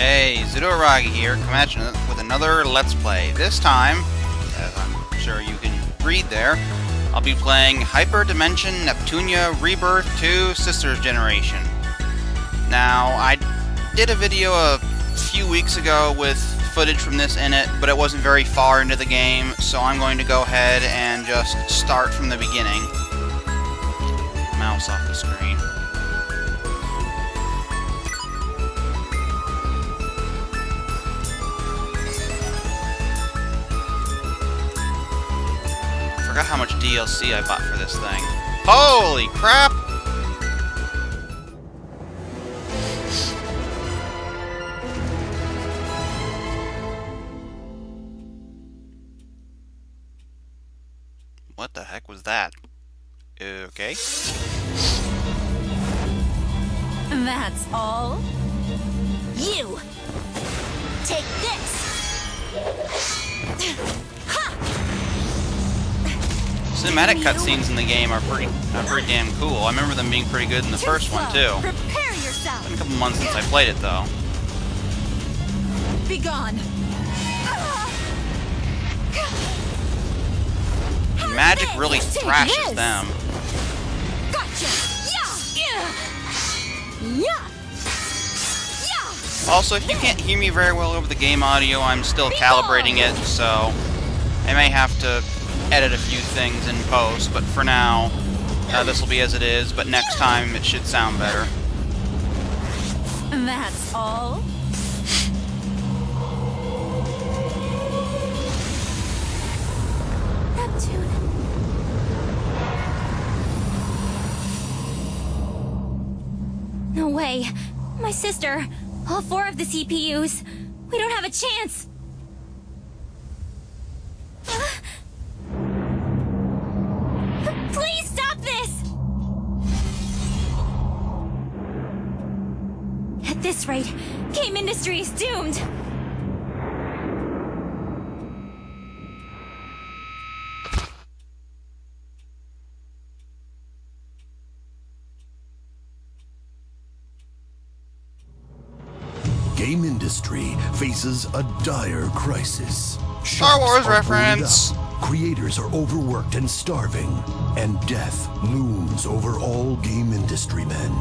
Hey, Zudoragi here, coming at you with another Let's Play. This time, as I'm sure you can read there, I'll be playing Hyperdimension Neptunia Rebirth 2 Sisters Generation. Now, I did a video a few weeks ago with footage from this in it, but it wasn't very far into the game, so I'm going to go ahead and just start from the beginning. Mouse off the screen. Forgot how much DLC I bought for this thing. Holy crap! What the heck was that? Okay. That's all? You! Take this! Ha! Cinematic cutscenes in the game are pretty damn cool. I remember them being pretty good in the first one too. Prepare yourself! Been a couple months since I played it though. Be gone! Magic really thrashes them. Gotcha! Yeah! Yeah! Also, if you can't hear me very well over the game audio, I'm still calibrating it, so I may have to edit a few things in post, but for now, this will be as it is, but next time it should sound better. That's all? Neptune. No way. My sister. All 4 of the CPUs. We don't have a chance. Please stop this! At this rate, game industry is doomed. Game industry faces a dire crisis. Star Wars Shops are boarded reference. up, creators are overworked and starving, and death looms over all game industry men.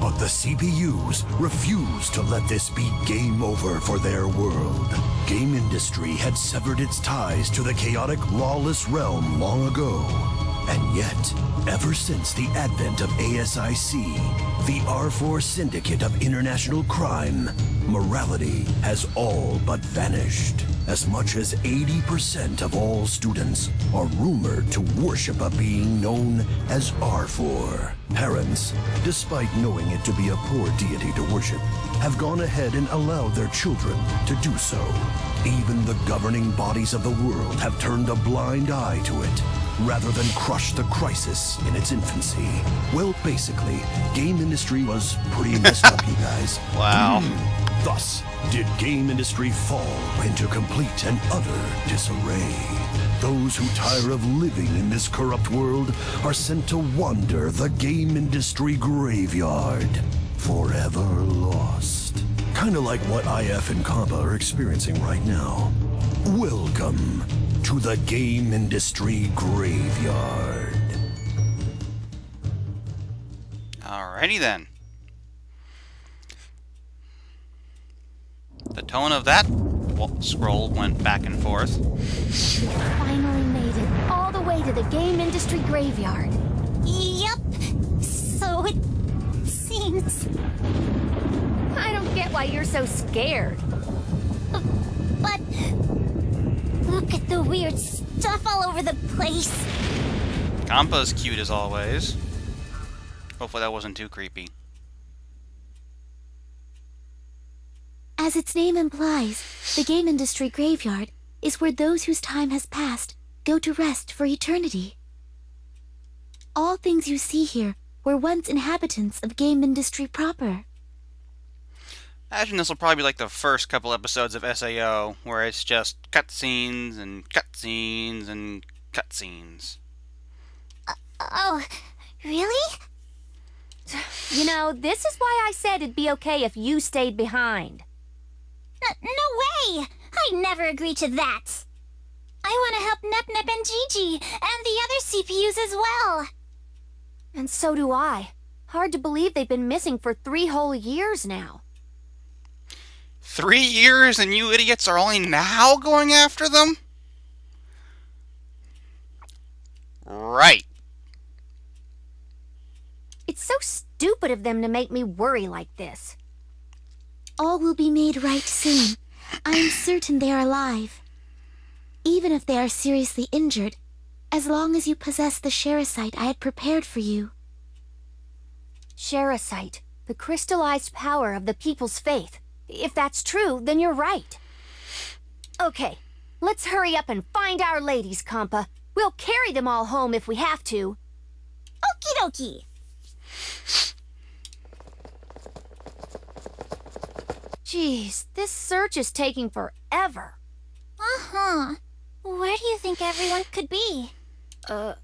But the CPUs refuse to let this be game over for their world. Game industry had severed its ties to the chaotic, lawless realm long ago. And yet, ever since the advent of ASIC, the R4 Syndicate of International Crime, morality has all but vanished. As much as 80% of all students are rumored to worship a being known as R4. Parents, despite knowing it to be a poor deity to worship, have gone ahead and allowed their children to do so. Even the governing bodies of the world have turned a blind eye to it, rather than crush the crisis in its infancy. Well, basically, game industry was pretty messed up, you guys. Wow. Thus, did game industry fall into complete and utter disarray. Those who tire of living in this corrupt world are sent to wander the game industry graveyard, forever lost. Kinda like what IF and Kappa are experiencing right now. Welcome to the game industry graveyard. Alrighty then. The tone of that scroll went back and forth. We finally made it all the way to the game industry graveyard. Yep. So it seems. I don't get why you're so scared. But look at the weird stuff all over the place. Kampa's cute as always. Hopefully that wasn't too creepy. As its name implies, the game industry graveyard is where those whose time has passed go to rest for eternity. All things you see here were once inhabitants of game industry proper. Imagine this will probably be like the first couple episodes of SAO, where it's just cutscenes and cutscenes and cutscenes. Oh, really? You know, this is why I said it'd be okay if you stayed behind. No way! I'd never agree to that. I want to help Nep Nep and Gigi, and the other CPUs as well. And so do I. Hard to believe they've been missing for 3 whole years now. 3 years and you idiots are only now going after them? Right. It's so stupid of them to make me worry like this. All will be made right soon. I am certain they are alive. Even if they are seriously injured, as long as you possess the Sherasite I had prepared for you. Sherasite, the crystallized power of the people's faith. If that's true, then you're right. Okay, let's hurry up and find our ladies, Compa. We'll carry them all home if we have to. Okie dokie. Jeez, this search is taking forever. Uh-huh. Where do you think everyone could be? Yikes!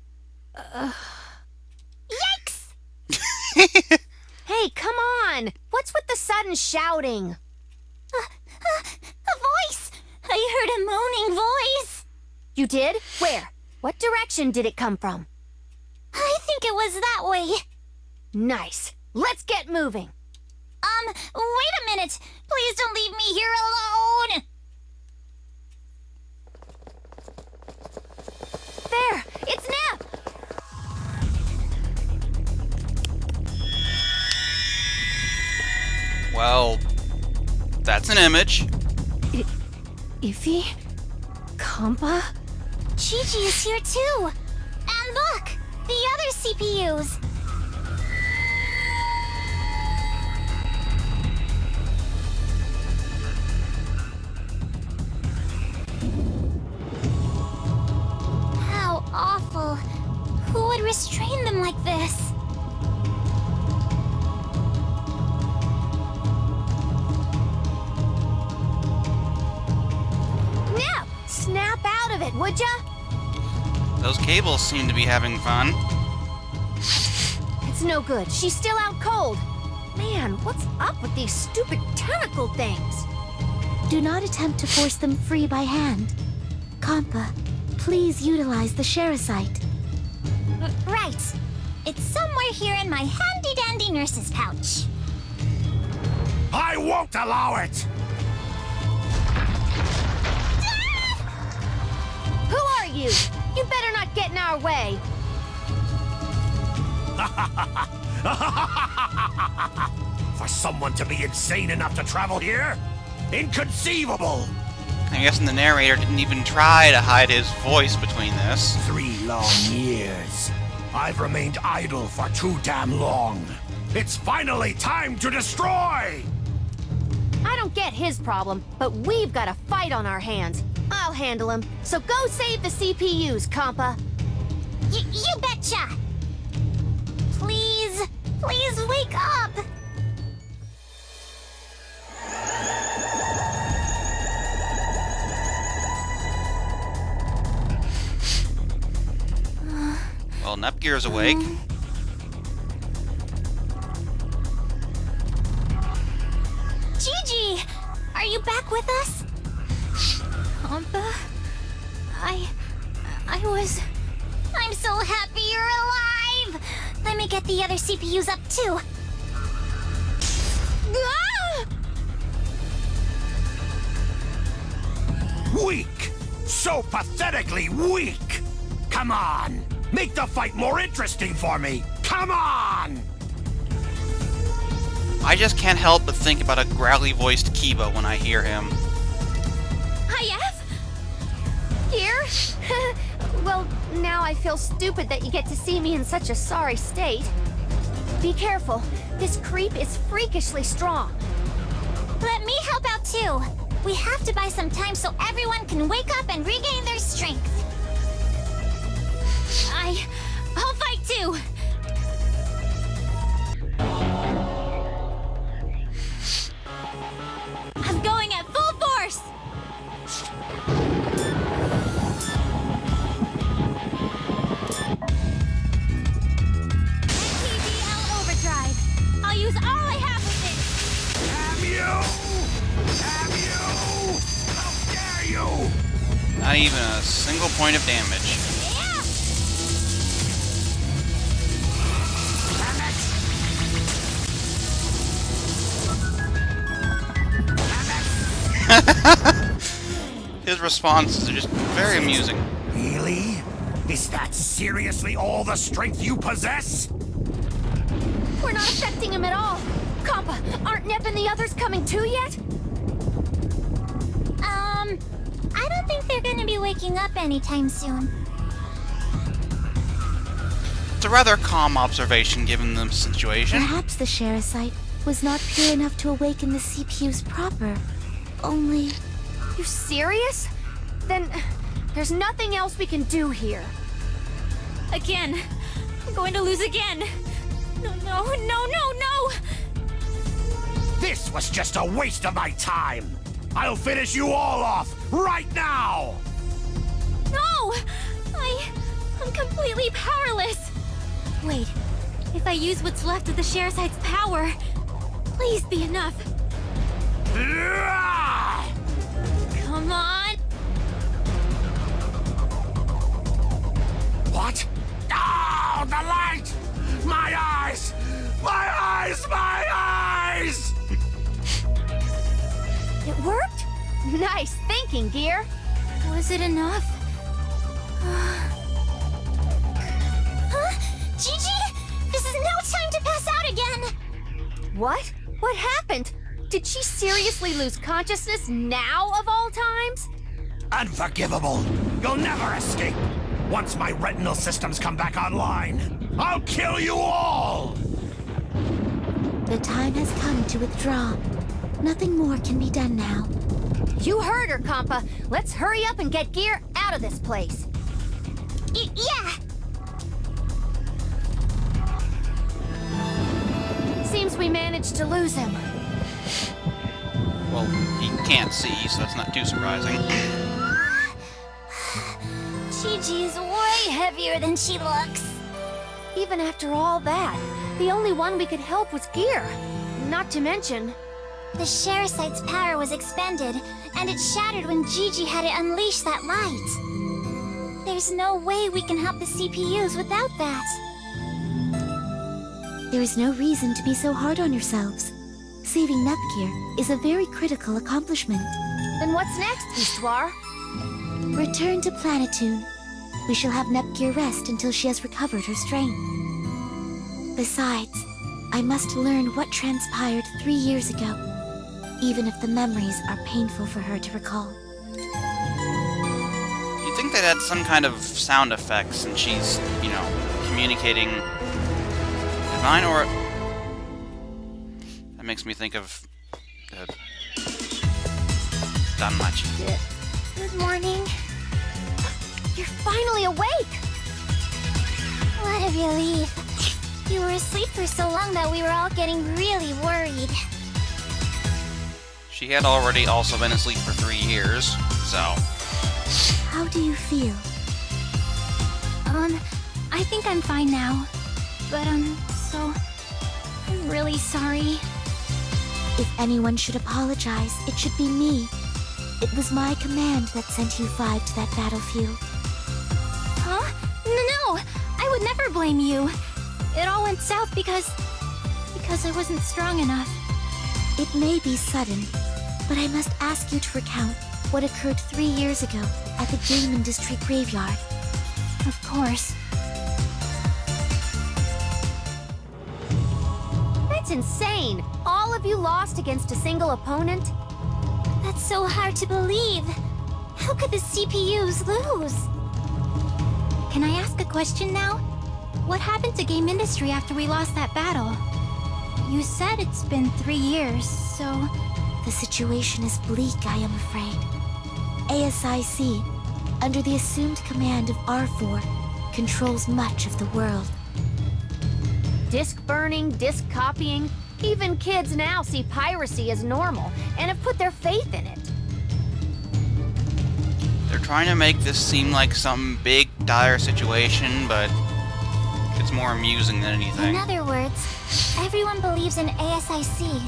Hey, come on! What's with the sudden shouting? A voice! I heard a moaning voice! You did? Where? What direction did it come from? I think it was that way. Nice. Let's get moving. Wait a minute! Please don't leave me here alone! There! It's Nep! Well, that's an image. Iffy? Compa? Gigi is here too! And look! The other CPUs! How awful. Who would restrain them like this? Nep! Snap out of it, would ya? Those cables seem to be having fun. It's no good. She's still out cold. Man, what's up with these stupid tentacle things? Do not attempt to force them free by hand. Compa, please utilize the Sherasite. Right. It's somewhere here in my handy-dandy nurse's pouch. I won't allow it! Who are you? You better not get in our way. For someone to be insane enough to travel here? Inconceivable! I'm guessing the narrator didn't even try to hide his voice between this. 3 long years. I've remained idle for too damn long. It's finally time to destroy! I don't get his problem, but we've got a fight on our hands. I'll handle him. So go save the CPUs, Compa. You betcha! Please, please wake up! Well, Nepgear's awake. Gigi! Are you back with us? Compa? I'm so happy you're alive! Let me get the other CPUs up too. Ah! Weak! So pathetically weak! Come on! Make the fight more interesting for me! Come on! I just can't help but think about a growly-voiced Kiba when I hear him. IF? Here? Well, now I feel stupid that you get to see me in such a sorry state. Be careful. This creep is freakishly strong. Let me help out too. We have to buy some time so everyone can wake up and regain their strength. I'll fight too! I'm going at full force! NPDL overdrive. I'll use all I have with it. Damn you! Damn you! Not even a single point of damage. His responses are just very amusing. Really? Is that seriously all the strength you possess? We're not affecting him at all. Compa, aren't Nep and the others coming too yet? I don't think they're gonna be waking up anytime soon. It's a rather calm observation given the situation. Perhaps the Sherasite was not pure enough to awaken the CPUs proper. Only... You serious? Then there's nothing else we can do here. Again. I'm going to lose again. No. This was just a waste of my time! I'll finish you all off right now! No! I'm completely powerless. Wait, if I use what's left of the Sherasite's power, please be enough. Come on! What? Oh, the light! My eyes! My eyes! My eyes! It worked? Nice thinking, Gear. Was it enough? Huh? Gigi? This is no time to pass out again! What? What happened? Did she seriously lose consciousness now of all times? Unforgivable! You'll never escape! Once my retinal systems come back online, I'll kill you all! The time has come to withdraw. Nothing more can be done now. You heard her, Compa. Let's hurry up and get Gear out of this place. Yeah! Seems we managed to lose him. Well, he can't see, so that's not too surprising. Gigi's way heavier than she looks. Even after all that, the only one we could help was Gear. Not to mention... The Sherasite's power was expended, and it shattered when Gigi had to unleash that light. There's no way we can help the CPUs without that. There is no reason to be so hard on yourselves. Saving Nepgear is a very critical accomplishment. Then what's next, Histoire? Return to Planetoon. We shall have Nepgear rest until she has recovered her strength. Besides, I must learn what transpired 3 years ago, even if the memories are painful for her to recall. You'd think they'd had some kind of sound effects and she's, communicating divine, or... That makes me think of... Danmachi. Good morning. You're finally awake! What a relief. You were asleep for so long that we were all getting really worried. She had already also been asleep for 3 years, so... How do you feel? I think I'm fine now. But, I'm really sorry. If anyone should apologize, it should be me. It was my command that sent you 5 to that battlefield. Huh? No! I would never blame you. It all went south because I wasn't strong enough. It may be sudden, but I must ask you to recount what occurred 3 years ago at the game industry graveyard. Of course. That's insane! All of you lost against a single opponent? That's so hard to believe. How could the CPUs lose? Can I ask a question now? What happened to game industry after we lost that battle? You said it's been 3 years, so... The situation is bleak, I am afraid. ASIC, under the assumed command of R4, controls much of the world. Disk burning, disk copying... Even kids now see piracy as normal, and have put their faith in it. They're trying to make this seem like some big, dire situation, but... it's more amusing than anything. In other words, everyone believes in ASIC,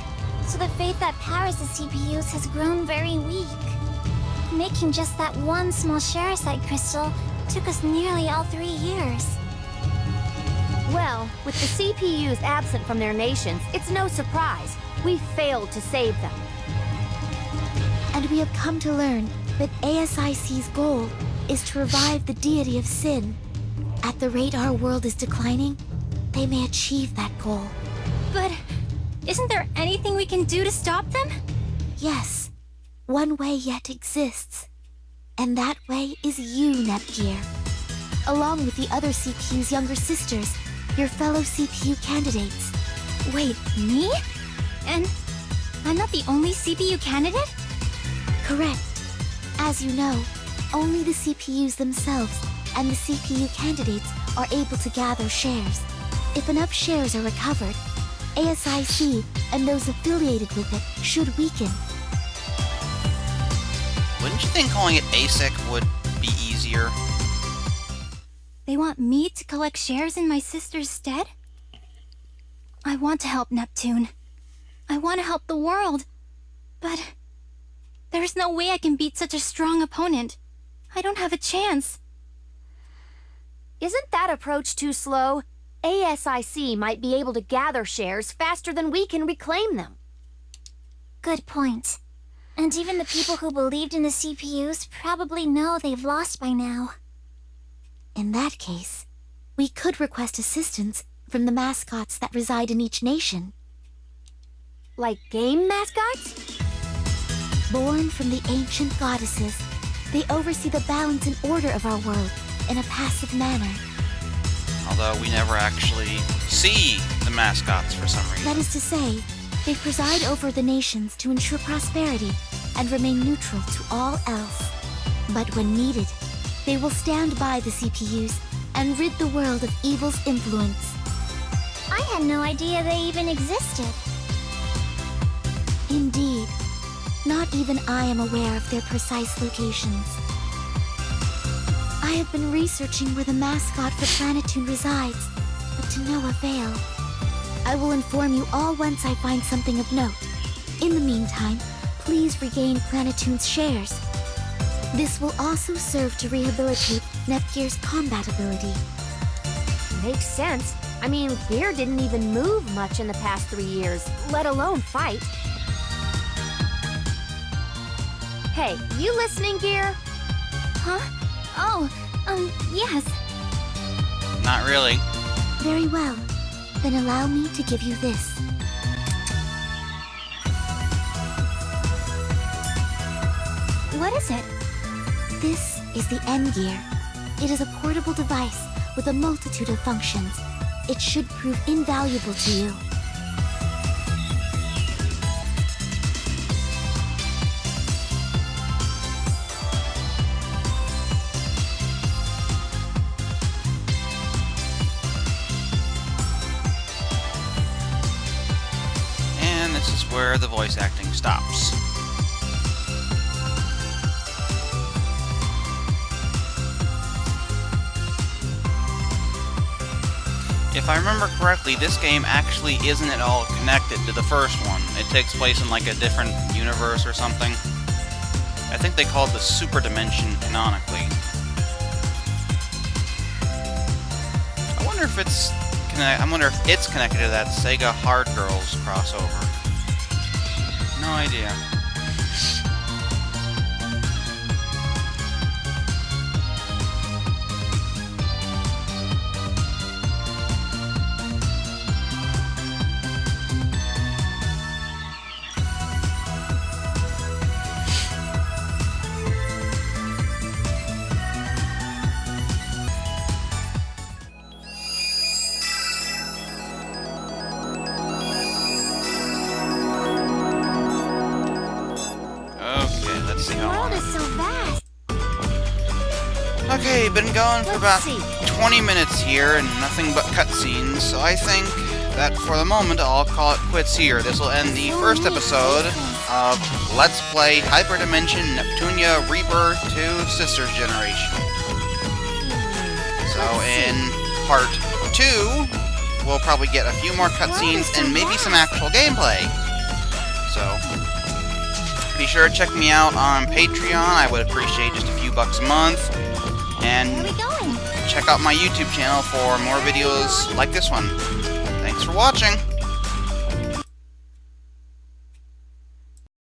so the faith that powers the CPUs has grown very weak. Making just that one small Sherasite crystal took us nearly all 3 years. Well, with the CPUs absent from their nations, it's no surprise. We failed to save them. And we have come to learn that ASIC's goal is to revive the deity of sin. At the rate our world is declining, they may achieve that goal. But isn't there anything we can do to stop them? Yes, one way yet exists. And that way is you, Nepgear. Along with the other CPU's younger sisters, your fellow CPU candidates. Wait, me? And I'm not the only CPU candidate? Correct. As you know, only the CPUs themselves and the CPU candidates are able to gather shares. If enough shares are recovered, ASIC and those affiliated with it should weaken. Wouldn't you think calling it ASIC would be easier? They want me to collect shares in my sister's stead? I want to help Neptune. I want to help the world. But there's no way I can beat such a strong opponent. I don't have a chance. Isn't that approach too slow? ASIC might be able to gather shares faster than we can reclaim them. Good point. And even the people who believed in the CPUs probably know they've lost by now. In that case, we could request assistance from the mascots that reside in each nation. Like game mascots? Born from the ancient goddesses, they oversee the balance and order of our world in a passive manner. Although we never actually see the mascots for some reason. That is to say, they preside over the nations to ensure prosperity and remain neutral to all else. But when needed, they will stand by the CPUs and rid the world of evil's influence. I had no idea they even existed. Indeed. Not even I am aware of their precise locations. I have been researching where the mascot for Planetoon resides, but to no avail. I will inform you all once I find something of note. In the meantime, please regain Planetoon's shares. This will also serve to rehabilitate Nepgear's combat ability. Makes sense. I mean, Gear didn't even move much in the past 3 years, let alone fight. Hey, you listening, Gear? Huh? Oh, yes. Not really. Very well. Then allow me to give you this. What is it? This is the N-Gear. It is a portable device with a multitude of functions. It should prove invaluable to you. And this is where the voice acting stops. If I remember correctly, this game actually isn't at all connected to the first one. It takes place in like a different universe or something. I think they call it the Super Dimension canonically. I wonder if it's connected to that Sega Hard Girls crossover. No idea. The world is so vast. Okay, been going for about Let's see. 20 minutes here and nothing but cutscenes, so I think that for the moment I'll call it quits here. This will end the first episode of Let's Play Hyperdimension Neptunia Rebirth 2 Sisters Generation. So in part 2, we'll probably get a few more cutscenes and maybe some actual gameplay. So, be sure to check me out on Patreon. I would appreciate just a few bucks a month. And Where are we going? check out my YouTube channel for more videos like this one. Thanks for watching.